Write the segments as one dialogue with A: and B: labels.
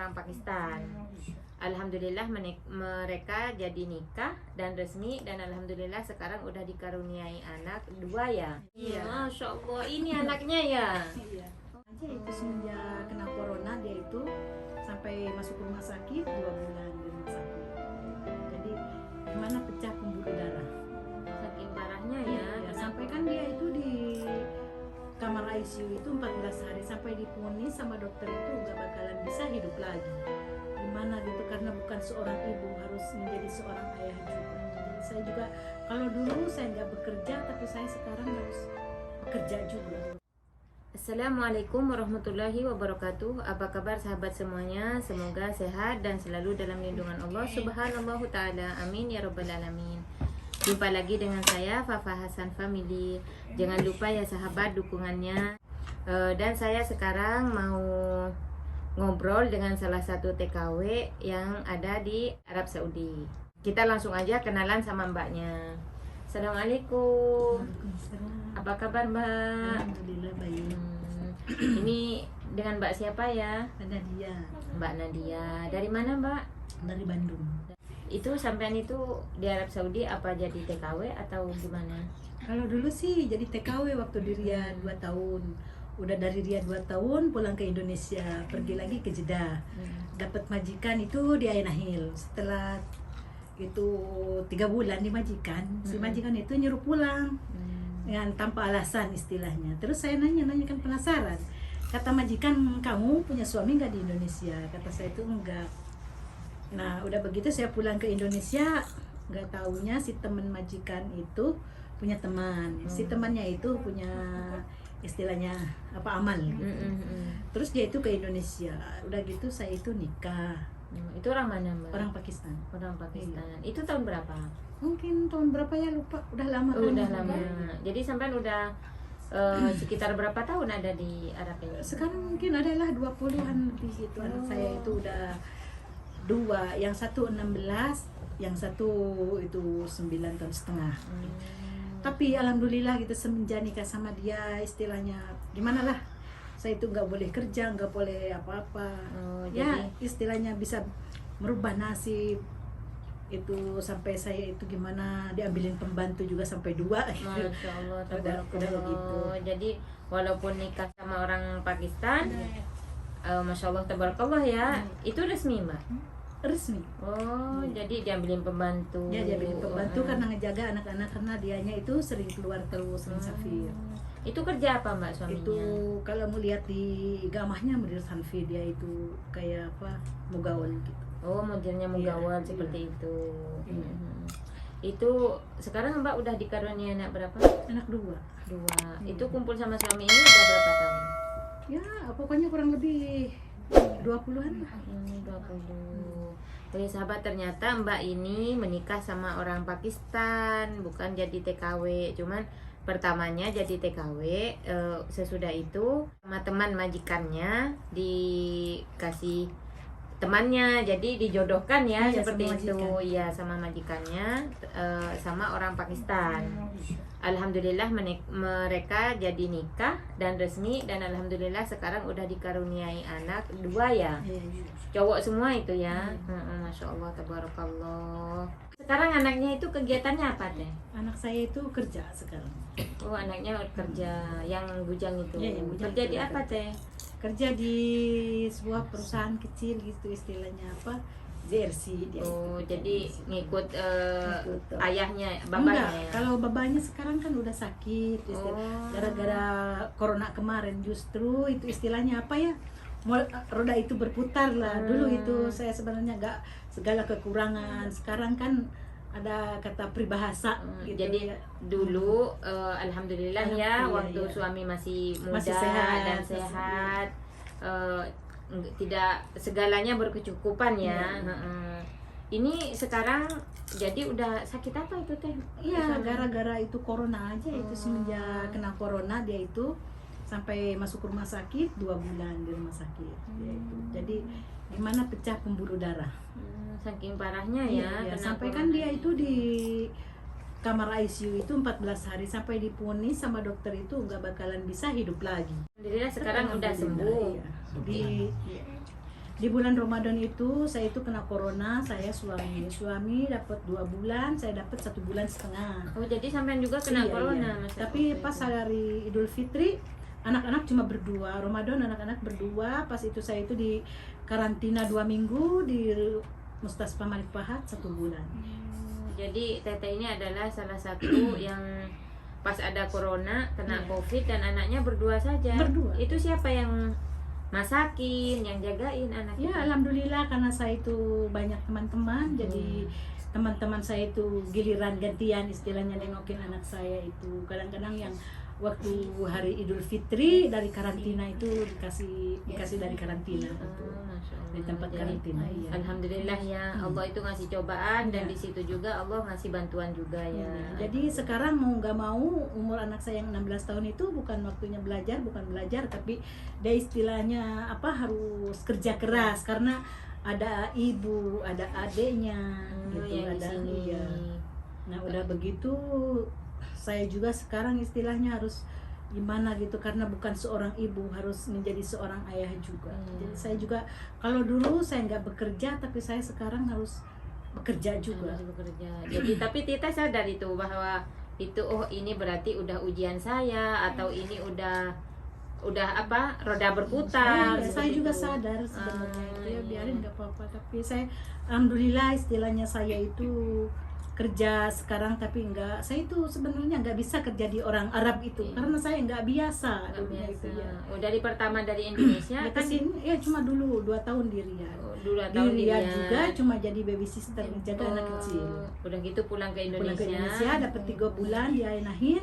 A: orang Pakistan. Alhamdulillah mereka jadi nikah dan resmi, dan alhamdulillah sekarang udah dikaruniai anak 2 ya.
B: Iya.
A: Masya Allah, ini anaknya ya.
B: Iya. Aja itu semenjak kena corona dia itu sampai masuk rumah sakit 2 bulan di rumah sakit. Jadi gimana pecah pembuluh darah.
A: Saking parahnya ya.
B: Iya, sampai kan dia itu di kamar ICU itu 14 hari sampai diponis sama dokter itu nggak bakalan bisa hidup lagi. Gimana gitu, karena bukan seorang ibu, harus menjadi seorang ayah juga. Jadi saya juga kalau dulu saya nggak bekerja, tapi saya sekarang harus bekerja juga.
A: Assalamualaikum warahmatullahi wabarakatuh. Apa kabar sahabat semuanya? Semoga sehat dan selalu dalam lindungan Allah subhanahu ta'ala. Amin ya rabbal alamin. Jumpa lagi dengan saya Fafa Hasan Family. Jangan lupa ya sahabat dukungannya. Dan saya sekarang mau ngobrol dengan salah satu TKW yang ada di Arab Saudi. Kita langsung aja kenalan sama mbaknya. Assalamualaikum.
B: Waalaikumsalam.
A: Apa kabar mbak?
B: Alhamdulillah baik.
A: Ini dengan mbak siapa ya?
B: Ada dia
A: Mbak Nadia. Dari mana mbak?
B: dari Bandung.
A: Itu sampean itu di Arab Saudi apa jadi TKW atau gimana?
B: Kalau dulu sih jadi TKW waktu di Riyadh 2 tahun. Udah dari Riyadh 2 tahun pulang ke Indonesia, pergi lagi ke Jeddah. Dapat majikan itu di Ain Nahil. Setelah itu 3 bulan di majikan, si majikan itu nyuruh pulang dengan tanpa alasan istilahnya. Terus saya nanya kan penasaran. Kata majikan, kamu punya suami nggak di Indonesia? Kata saya itu enggak. Nah udah begitu saya pulang ke Indonesia, nggak taunya si teman majikan itu punya teman. Si temannya itu punya istilahnya apa amal gitu. Terus dia itu ke Indonesia. Udah gitu saya itu nikah.
A: Itu orang mana mbak?
B: Orang Pakistan.
A: Orang Pakistan. Itu tahun berapa?
B: Mungkin tahun berapa ya, lupa. Udah lama kan.
A: Udah lama. Jadi sampean udah sekitar berapa tahun ada di Arab ini?
B: Sekarang mungkin adalah 20-an lebih gitu. Anak saya itu udah 2, yang satu 16, yang satu itu 9 tahun setengah. Tapi alhamdulillah gitu semenjak nikah sama dia, istilahnya gimana lah, saya itu nggak boleh kerja, nggak boleh apa-apa. Ya
A: Jadi
B: istilahnya bisa merubah nasib itu, sampai saya itu gimana diambilin pembantu juga sampai 2.
A: Masya Allah,
B: Udah begitu.
A: tabarakallah. Jadi walaupun nikah sama orang Pakistan, Masya Allah, tabarakallah ya, itu resmi mbak?
B: Resmi.
A: Jadi diambilin pembantu.
B: Ya dia bikin pembantu karena ngejaga anak-anak, karena dianya itu sering keluar terus, sering safir.
A: Itu kerja apa mbak suaminya?
B: Itu kalau melihat di gamahnya Mudir Sanfi, dia itu kayak apa, mugawal gitu.
A: Modelnya mugawal
B: Iya,
A: seperti
B: iya.
A: itu.
B: Iya.
A: Itu sekarang mbak udah dikaruniai anak berapa?
B: Anak 2.
A: 2. Itu kumpul sama suami ini udah berapa tahun?
B: Ya pokoknya kurang lebih 20-an lah.
A: 20. Oke sahabat, ternyata mbak ini menikah sama orang Pakistan, bukan jadi TKW. Cuman pertamanya jadi TKW, sesudah itu sama teman majikannya dikasih temannya, jadi dijodohkan ya,
B: Iya,
A: seperti
B: sama
A: itu.
B: majikan.
A: Iya, sama majikannya, sama orang Pakistan. Alhamdulillah mereka jadi nikah dan resmi, dan alhamdulillah sekarang udah dikaruniai anak 2 ya.
B: Iya, iya.
A: Cowok semua itu ya. Masya Allah, tabarakallah. Sekarang anaknya itu kegiatannya apa teh?
B: Anak saya itu kerja sekarang.
A: Anaknya kerja, yang bujang itu.
B: Iya, yang bujang
A: Kerja
B: itu
A: di
B: udah
A: apa teh?
B: Kerja di sebuah perusahaan kecil gitu, istilahnya apa, JRC dia.
A: Jadi ngikut
B: Ngikut,
A: ayahnya,
B: Enggak,
A: bapaknya ya?
B: kalau babanya sekarang kan udah sakit, gara-gara corona kemarin, justru itu istilahnya apa ya, roda itu berputar lah. Dulu itu saya sebenarnya nggak segala kekurangan, sekarang kan ada kata peribahasa gitu.
A: Jadi
B: ya.
A: dulu alhamdulillah ya,
B: Iya,
A: waktu
B: iya.
A: suami masih muda
B: Masih sehat,
A: dan
B: masih
A: sehat, tidak segalanya berkecukupan ya.
B: Iya.
A: Ini sekarang jadi udah sakit apa itu teh?
B: Iya, gara-gara itu corona aja itu, semenjak kena corona dia itu sampai masuk rumah sakit 2 bulan di rumah sakit. Dia itu. Jadi gimana pecah pembuluh darah.
A: Saking parahnya
B: Iya,
A: ya.
B: iya.
A: kena
B: Sampai kan
A: corona.
B: dia itu di kamar ICU itu 14 hari sampai diponis sama dokter itu nggak bakalan bisa hidup lagi.
A: Alhamdulillah sekarang udah
B: Alhamdulillah,
A: sembuh.
B: iya. Di bulan Ramadan itu saya itu kena corona, saya suami dapat 2 bulan, saya dapat 1,5 bulan.
A: Oh, jadi sampean juga kena
B: Iya,
A: corona,
B: iya.
A: Mas.
B: Tapi pas hari Idul Fitri anak-anak cuma berdua, Ramadan anak-anak berdua. Pas itu saya itu di karantina 2 minggu di Mustasfa Malik Fahad 1 bulan.
A: Jadi Teteh ini adalah salah satu yang pas ada corona kena
B: Iya.
A: COVID dan anaknya berdua saja.
B: Berdua.
A: Itu siapa yang masakin, yang jagain anaknya?
B: Ya alhamdulillah karena saya itu banyak teman-teman, jadi teman-teman saya itu giliran gantian istilahnya nengokin anak saya itu. Kadang-kadang yang waktu hari Idul Fitri dari karantina itu dikasih dari karantina gitu.
A: Masya Allah.
B: Di tempat
A: Jadi,
B: karantina, iya.
A: Alhamdulillah ya, Allah itu ngasih cobaan dan
B: Iya.
A: di situ juga Allah ngasih bantuan juga ya.
B: Jadi sekarang mau nggak mau umur anak saya yang 16 tahun itu bukan waktunya bukan belajar, tapi dia istilahnya harus kerja keras karena ada ibu, ada adiknya, gitu,
A: yang di
B: ada
A: sini.
B: iya. Nah udah begitu saya juga sekarang istilahnya harus gimana gitu karena bukan seorang ibu, harus menjadi seorang ayah juga. Jadi saya juga kalau dulu saya nggak bekerja, tapi saya sekarang harus bekerja juga.
A: Harus bekerja. Jadi tapi Tita sadar itu bahwa itu ini berarti udah ujian saya atau ini udah roda berputar.
B: Saya
A: seperti
B: juga
A: itu.
B: sadar sebenarnya itu ya
A: iya.
B: biarin nggak apa-apa, tapi saya alhamdulillah istilahnya saya itu kerja sekarang, tapi saya itu sebenarnya nggak bisa kerja di orang Arab itu karena saya nggak biasa
A: Nggak
B: dulunya
A: biasa.
B: itu ya.
A: Oh, dari pertama dari Indonesia
B: Ya,
A: kan
B: kesini ya cuma dulu 2 tahun di Riyadh.
A: dulu
B: Di
A: tahun
B: Riyadh juga cuma jadi babysitter jaga anak kecil.
A: Udah gitu pulang ke Indonesia.
B: Pulang ke Indonesia dapat 3 bulan di Ainahil.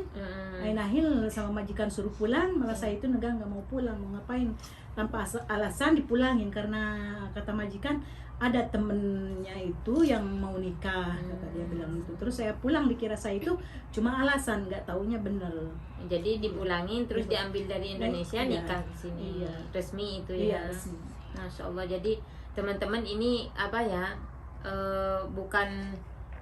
B: Ainahil sama majikan suruh pulang, malah saya itu nggak mau pulang, mau ngapain tanpa alasan dipulangin karena kata majikan ada temennya itu yang mau nikah, kata dia bilang itu. Terus saya pulang dikira saya itu cuma alasan, nggak taunya bener.
A: Jadi dipulangin terus diambil dari Indonesia
B: Iya.
A: nikah di sini.
B: Iya.
A: Resmi itu
B: Iya,
A: ya.
B: resmi.
A: Masya Allah. Jadi teman-teman ini bukan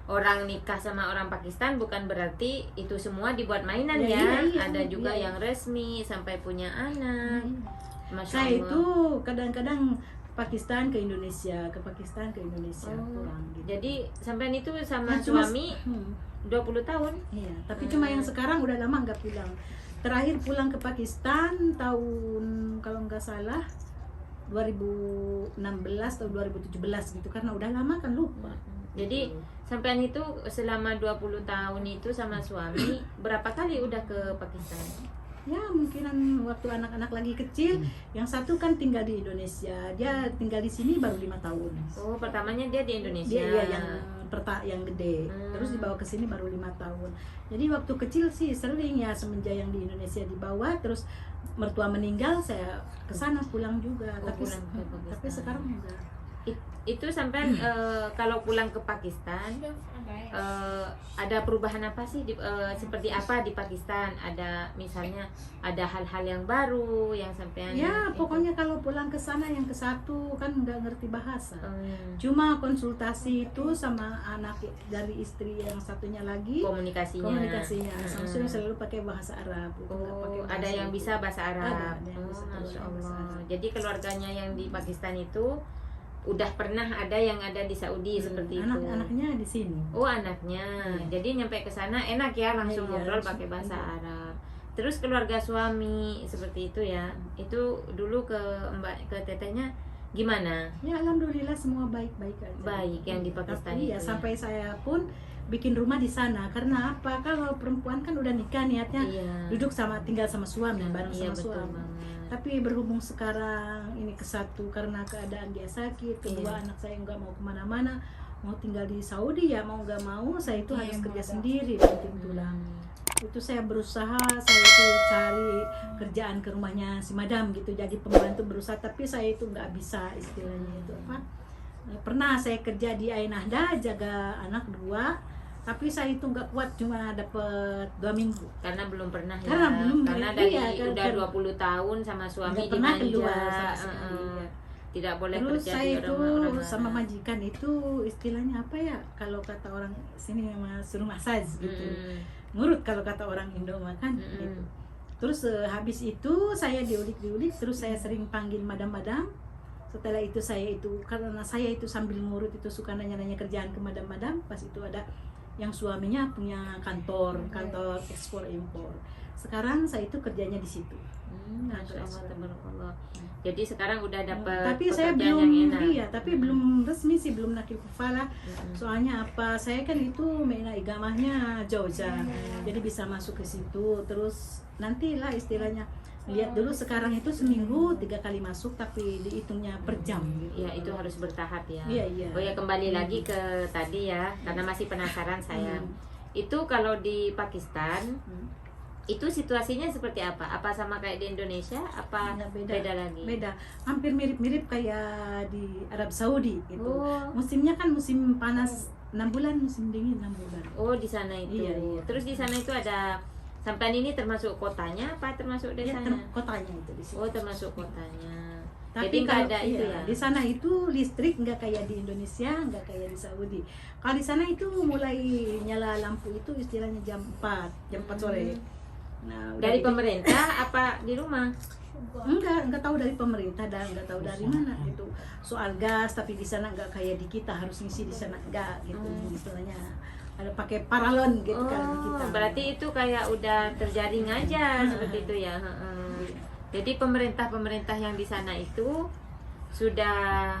A: orang nikah sama orang Pakistan bukan berarti itu semua dibuat mainan
B: Ya,
A: ya.
B: iya,
A: Ada juga
B: iya.
A: yang resmi sampai punya anak. Masya
B: Saya
A: Allah.
B: itu kadang-kadang Pakistan ke Indonesia, ke Pakistan ke Indonesia pulang gitu.
A: Jadi sampean itu sama
B: Nah, cuma-
A: suami 20 tahun.
B: Iya, tapi cuma yang sekarang udah lama nggak pulang. Terakhir pulang ke Pakistan tahun kalau nggak salah 2016 atau 2017 gitu, karena udah lama kan lupa.
A: Jadi sampean itu selama 20 tahun itu sama suami berapa kali udah ke Pakistan?
B: Ya mungkinan waktu anak-anak lagi kecil, yang satu kan tinggal di Indonesia, dia tinggal di sini baru 5 tahun.
A: Oh, pertamanya dia di Indonesia.
B: Dia yang gede, terus dibawa ke sini baru 5 tahun. Jadi waktu kecil sih sering ya semenjak yang di Indonesia dibawa, terus mertua meninggal saya ke sana pulang juga.
A: Oh,
B: tapi
A: pulang ke Pakistan.
B: tapi sekarang enggak.
A: Itu sampean kalau pulang ke Pakistan ada perubahan apa sih seperti apa di Pakistan? Ada misalnya ada hal-hal yang baru yang sampean
B: Ya pokoknya kalau pulang ke sana yang ke satu kan nggak ngerti bahasa.
A: Hmm.
B: Cuma konsultasi itu sama anak dari istri yang satunya lagi. Komunikasinya sama suami selalu pakai bahasa Arab. Nggak pakai bahasa
A: ada yang
B: itu.
A: bisa bahasa Arab.
B: Ada yang bisa
A: Masya
B: bahasa
A: Allah.
B: Arab.
A: Jadi keluarganya yang di Pakistan itu udah pernah ada yang ada di Saudi seperti itu.
B: Anak-anaknya di sini.
A: Oh, anaknya.
B: Iya.
A: Jadi nyampe ke sana enak ya langsung
B: Iya,
A: ngobrol
B: langsung.
A: pakai bahasa
B: Iya.
A: Arab. Terus keluarga suami seperti itu ya. Itu dulu ke tetehnya gimana?
B: Ya alhamdulillah semua baik-baik aja.
A: Baik yang di Pakistan
B: Tapi
A: itu.
B: ya sampai saya pun bikin rumah di sana. Karena apa? Kalau perempuan kan udah nikah niatnya
A: Iya.
B: duduk tinggal sama suami, bareng
A: Iya,
B: sama
A: betul
B: suami.
A: banget.
B: Tapi berhubung sekarang ini ke satu karena keadaan dia sakit, kedua
A: Iya.
B: anak saya nggak mau kemana-mana, mau tinggal di Saudi ya mau nggak mau saya itu harus kerja sendiri bikin tulang. Itu saya berusaha, saya itu cari kerjaan ke rumahnya si madam gitu, jadi pembantu berusaha, tapi saya itu nggak bisa istilahnya itu apa. Pernah saya kerja di Ainahda jaga anak 2, tapi saya itu nggak kuat, cuma dapat 2 minggu.
A: Karena belum pernah ya.
B: Karena belum,
A: Karena
B: iya,
A: dari
B: kan,
A: udah 20 tahun sama suami
B: Nggak pernah
A: dimanja.
B: keluar sama sekali, ya.
A: Tidak boleh
B: Terus
A: kerja
B: saya
A: di
B: itu
A: orang-orang
B: sama majikan itu istilahnya apa ya, kalau kata orang sini suruh masaj gitu, ngurut kalau kata orang Indo makan gitu. Terus habis itu saya diulik terus saya sering panggil madam-madam, Setelah itu karena saya itu sambil ngurut itu suka nanya-nanya kerjaan ke madam-madam, pas itu ada yang suaminya punya kantor ekspor impor. Sekarang saya itu kerjanya di situ.
A: Masya Allah, tabarakallah. Jadi sekarang udah dapat
B: Tapi saya
A: pekerjaan yang
B: belum,
A: enak.
B: iya, tapi belum resmi sih, belum nakil kepala. Soalnya apa? Saya kan itu mena igamahnya Jogja, jadi bisa masuk ke situ. Terus nantilah istilahnya lihat dulu. Sekarang itu seminggu 3 kali masuk, tapi dihitungnya per jam. Gitu.
A: Ya, itu harus bertahap ya.
B: Iya, iya.
A: Oh ya, kembali lagi ke tadi ya, karena masih penasaran saya. Itu kalau di Pakistan itu situasinya seperti apa? Apa sama kayak di Indonesia? Apa
B: Nggak,
A: beda lagi?
B: Beda, hampir mirip-mirip kayak di Arab Saudi gitu.
A: Oh.
B: Musimnya kan musim panas 6 bulan, musim dingin 6 bulan.
A: Oh, di sana itu.
B: Iya, iya.
A: Terus di sana itu ada sampai ini termasuk kotanya apa termasuk
B: Ya,
A: desanya?
B: kotanya itu di situ.
A: Oh, termasuk kotanya.
B: Tapi
A: Jadi nggak
B: kalau
A: ada itu ya.
B: di sana itu listrik nggak kayak di Indonesia, nggak kayak di Saudi. Kalau di sana itu mulai nyala lampu itu istilahnya jam 4 sore. Nah, udah
A: Dari
B: gitu.
A: pemerintah apa di rumah?
B: Enggak tahu dari pemerintah dan enggak tahu dari mana itu soal gas. Tapi di sana enggak kayak di kita harus ngisi di sana enggak gitu. Istilahnya ada pakai paralon gitu kalau di kita.
A: Berarti itu kayak udah terjaring aja seperti itu ya. Jadi pemerintah yang di sana itu sudah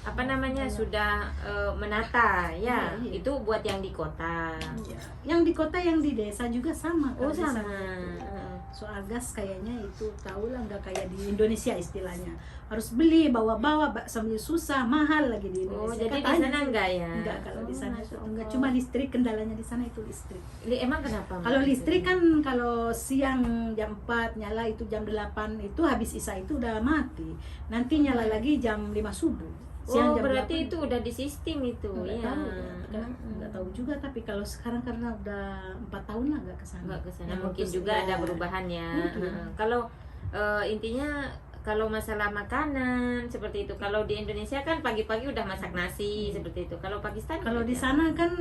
A: apa namanya sudah menata ya.
B: Iya.
A: Itu buat yang di kota.
B: Iya. Yang di kota, yang di desa juga sama.
A: Oh,
B: kalau di
A: sama.
B: sana itu. Soal gas kayaknya itu tahu lah, nggak kayak di Indonesia istilahnya harus beli bawa-bawa sambil susah, mahal lagi di
A: Oh,
B: Indonesia.
A: jadi di
B: Katanya
A: sana
B: sih.
A: enggak ya?
B: Enggak, kalau di sana
A: Masya
B: itu enggak,
A: Allah.
B: cuma listrik, kendalanya di sana itu listrik.
A: Emang kenapa?
B: Kalau listrik kan kalau siang jam 4 nyala, itu jam 8 itu habis isya itu udah mati. Nanti nyala lagi jam 5 subuh. Siang
A: Oh,
B: jam
A: berarti
B: 8.
A: itu udah di sistem itu
B: Nggak
A: ya.
B: tahu ya. Nggak tahu juga, tapi kalau sekarang karena udah 4 tahun lah nggak kesana.
A: Nggak kesana,
B: Ya,
A: mungkin
B: terus
A: juga
B: ya,
A: ada perubahan ya.
B: mungkin.
A: Kalau intinya kalau masalah makanan seperti itu, kalau di Indonesia kan pagi-pagi udah masak nasi seperti itu. Kalau Pakistan
B: Kalau di
A: seperti apa?
B: sana kan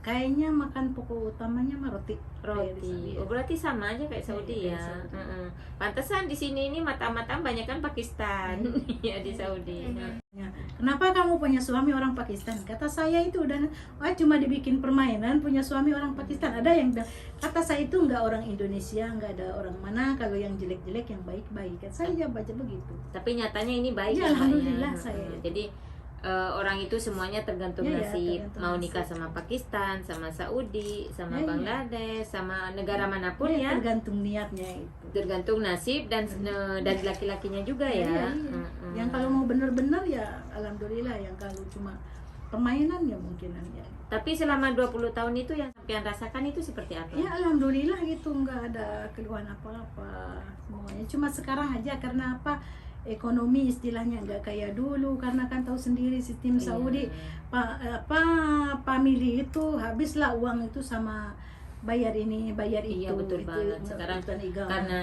B: kayaknya makan pokok utamanya mah roti. Kayak di sana,
A: Roti.
B: ya.
A: Oh, berarti sama aja kayak Saudi
B: Iya,
A: ya.
B: kayak Saudi.
A: Pantesan di sini ini mata-mata banyak kan Pakistan ya di Saudi.
B: Ya. Kenapa kamu punya suami orang Pakistan? Kata saya itu udah cuma dibikin permainan punya suami orang Pakistan. Ada yang bilang, kata saya itu nggak orang Indonesia, nggak ada orang mana. Kalau yang jelek-jelek, yang baik-baik. Kan saya baca begitu.
A: Tapi nyatanya ini baik
B: Ya,
A: ya, Mbak,
B: alhamdulillah
A: ya.
B: saya.
A: Jadi orang itu semuanya tergantung
B: Ya, ya,
A: nasib.
B: tergantung
A: Mau
B: nasib.
A: nikah sama Pakistan, sama Saudi, sama
B: Ya, ya.
A: Bangladesh, sama negara manapun ya.
B: Tergantung niatnya itu.
A: Tergantung nasib dan dari laki-lakinya juga ya.
B: Iya, iya. Yang kalau mau benar-benar ya alhamdulillah, yang kalau cuma permainan ya mungkinan ya.
A: Tapi selama 20 tahun itu yang sampean rasakan itu seperti apa?
B: Ya alhamdulillah gitu, nggak ada keluhan apa-apa semuanya. Cuma sekarang aja karena apa, ekonomi istilahnya nggak kayak dulu, karena kan tahu sendiri sistem
A: Iya.
B: Saudi family itu habislah uang itu sama bayar ini bayar itu.
A: Iya, betul
B: itu,
A: banget. Sekarang
B: kebutuhan igama.
A: karena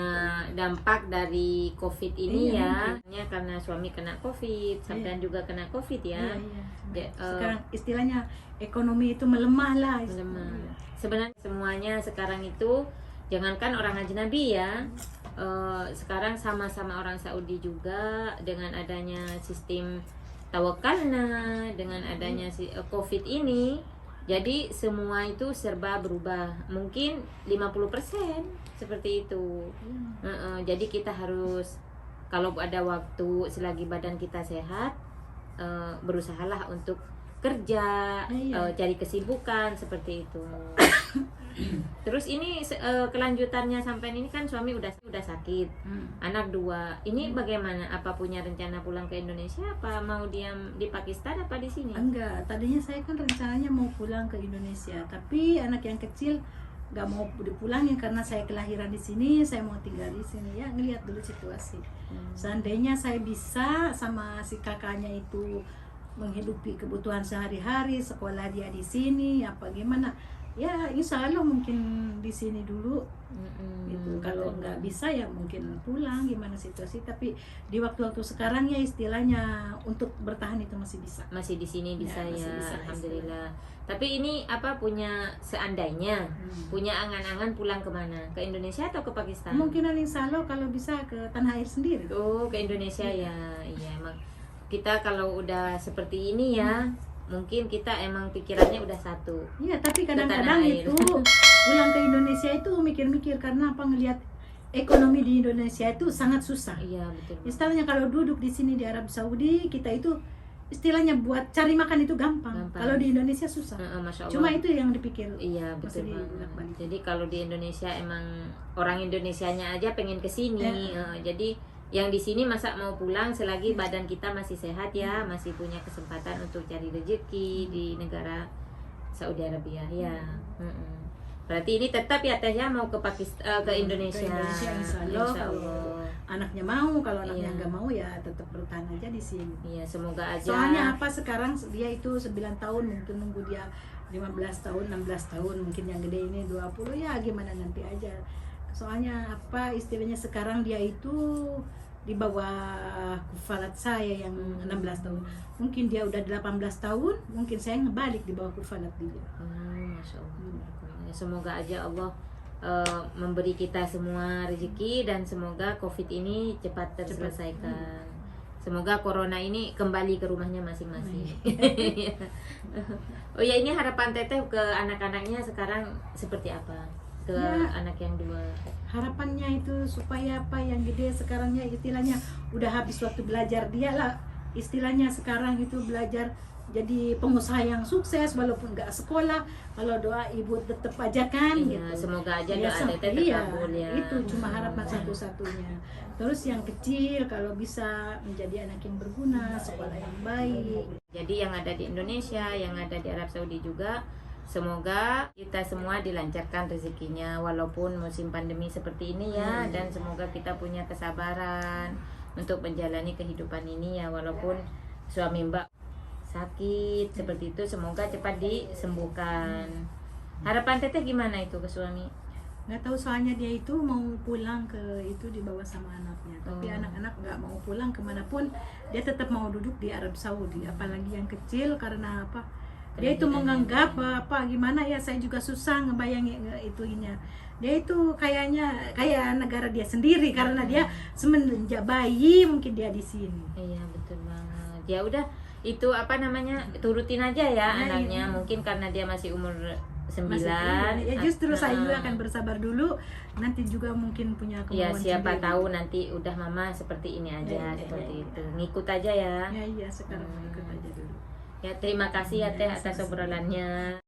A: dampak dari COVID ini
B: Iya,
A: ya, karena suami kena COVID, sampean juga kena COVID ya.
B: Iya, iya.
A: Ya,
B: Sekarang istilahnya ekonomi itu melemah lah.
A: melemah.
B: Iya.
A: Sebenarnya semuanya sekarang itu jangankan orang ajnabi ya, sekarang sama-sama orang Saudi juga dengan adanya sistem tawakalna, dengan adanya COVID ini, jadi semua itu serba berubah. Mungkin 50% seperti itu. Jadi kita harus kalau ada waktu selagi badan kita sehat, berusahalah untuk kerja,
B: Iya.
A: cari kesibukan seperti itu. Terus ini kelanjutannya sampai ini kan suami udah sakit, anak 2. Ini bagaimana? Apa punya rencana pulang ke Indonesia? Apa mau diam di Pakistan apa di sini?
B: Enggak, tadinya saya kan rencananya mau pulang ke Indonesia, tapi anak yang kecil nggak mau dipulangin karena saya kelahiran di sini, saya mau tinggal di sini ya, ngelihat dulu situasi. Seandainya saya bisa sama si kakaknya itu menghidupi kebutuhan sehari-hari, sekolah dia di sini, apa gimana? Ya, insya Allah mungkin di sini dulu. Gitu. Kalau nggak bisa ya mungkin pulang, gimana situasi. Tapi di waktu-waktu sekarang ya istilahnya untuk bertahan itu masih bisa.
A: Masih di sini bisa
B: Ya,
A: ya,
B: masih bisa,
A: alhamdulillah. Tapi ini apa punya seandainya punya angan-angan pulang kemana? Ke Indonesia atau ke Pakistan?
B: Mungkin insya Allah kalau bisa ke tanah air sendiri.
A: Oh, ke Indonesia ya. Iya, emang kita kalau udah seperti ini ya, mungkin kita emang pikirannya udah satu.
B: Iya, tapi
A: Ke tanah
B: kadang-kadang
A: air.
B: itu pulang ke Indonesia itu mikir-mikir karena apa, ngelihat ekonomi di Indonesia itu sangat susah.
A: Iya betul.
B: Istilahnya kalau duduk di sini di Arab Saudi, kita itu istilahnya buat cari makan itu gampang.
A: Gampang.
B: Kalau di Indonesia susah.
A: Masya Allah.
B: Cuma itu yang dipikir.
A: Iya betul
B: Mesti
A: banget.
B: dibolak-balik.
A: Jadi kalau di Indonesia emang orang Indonesianya aja pengen ke sini. Jadi yang di sini masa mau pulang selagi badan kita masih sehat ya, masih punya kesempatan untuk cari rezeki di negara Saudi Arabia ya. Berarti ini tetap ya Teh ya mau ke ke Indonesia.
B: Ke Indonesia, insya Allah.
A: Insya Allah.
B: Anaknya mau, kalau anaknya
A: Iya.
B: nggak mau ya tetap bertahan aja di sini.
A: Iya semoga aja.
B: Soalnya apa, sekarang dia itu 9 tahun, mungkin nunggu dia 15 tahun, 16 tahun, mungkin yang gede ini 20, ya gimana nanti aja. Soalnya apa istilahnya, sekarang dia itu di bawah kufalat saya yang 16 tahun. Mungkin dia udah 18 tahun, mungkin saya ngebalik di bawah kufalat dia.
A: Masya Allah. Ya, semoga aja Allah memberi kita semua rezeki dan semoga COVID ini cepat terselesaikan. Semoga corona ini kembali ke rumahnya masing-masing. Oh ya, ini harapan Teteh ke anak-anaknya sekarang seperti apa? Ke
B: Ya.
A: anak yang dua.
B: Harapannya itu supaya apa, yang gede sekarangnya istilahnya udah habis waktu belajar dia lah, istilahnya sekarang itu belajar jadi pengusaha yang sukses walaupun nggak sekolah. Kalau doa ibu tetap aja kan
A: Iya,
B: gitu.
A: semoga aja
B: Ya,
A: doa Teteh
B: iya,
A: terkabul ya.
B: itu cuma harapan satu-satunya. Terus yang kecil kalau bisa menjadi anak yang berguna, sekolah yang baik.
A: Jadi yang ada di Indonesia, yang ada di Arab Saudi juga, semoga kita semua dilancarkan rezekinya walaupun musim pandemi seperti ini ya, dan semoga kita punya kesabaran untuk menjalani kehidupan ini ya, walaupun suami Mbak sakit seperti itu, semoga cepat disembuhkan. Harapan Teteh gimana itu ke suami?
B: Nggak tahu, soalnya dia itu mau pulang ke itu dibawa sama anaknya, tapi anak-anak nggak mau pulang kemanapun, dia tetap mau duduk di Arab Saudi. Apalagi yang kecil, karena apa, dia itu menganggap apa gimana ya, saya juga susah ngebayangin itunya. Dia itu kayaknya kayak negara dia sendiri karena dia semenjak bayi mungkin dia di sini.
A: Iya betul banget. Ya udah, itu apa namanya, turutin aja ya anaknya. Mungkin karena dia masih umur 9.
B: Ya justru saya juga akan bersabar dulu, nanti juga mungkin punya
A: Ya
B: kemauan
A: siapa
B: sendiri.
A: tahu nanti udah mama seperti ini aja, seperti itu. Ngikut aja ya.
B: Ya iya, sekarang ikut aja dulu.
A: Ya terima kasih ya Teh atas obrolannya.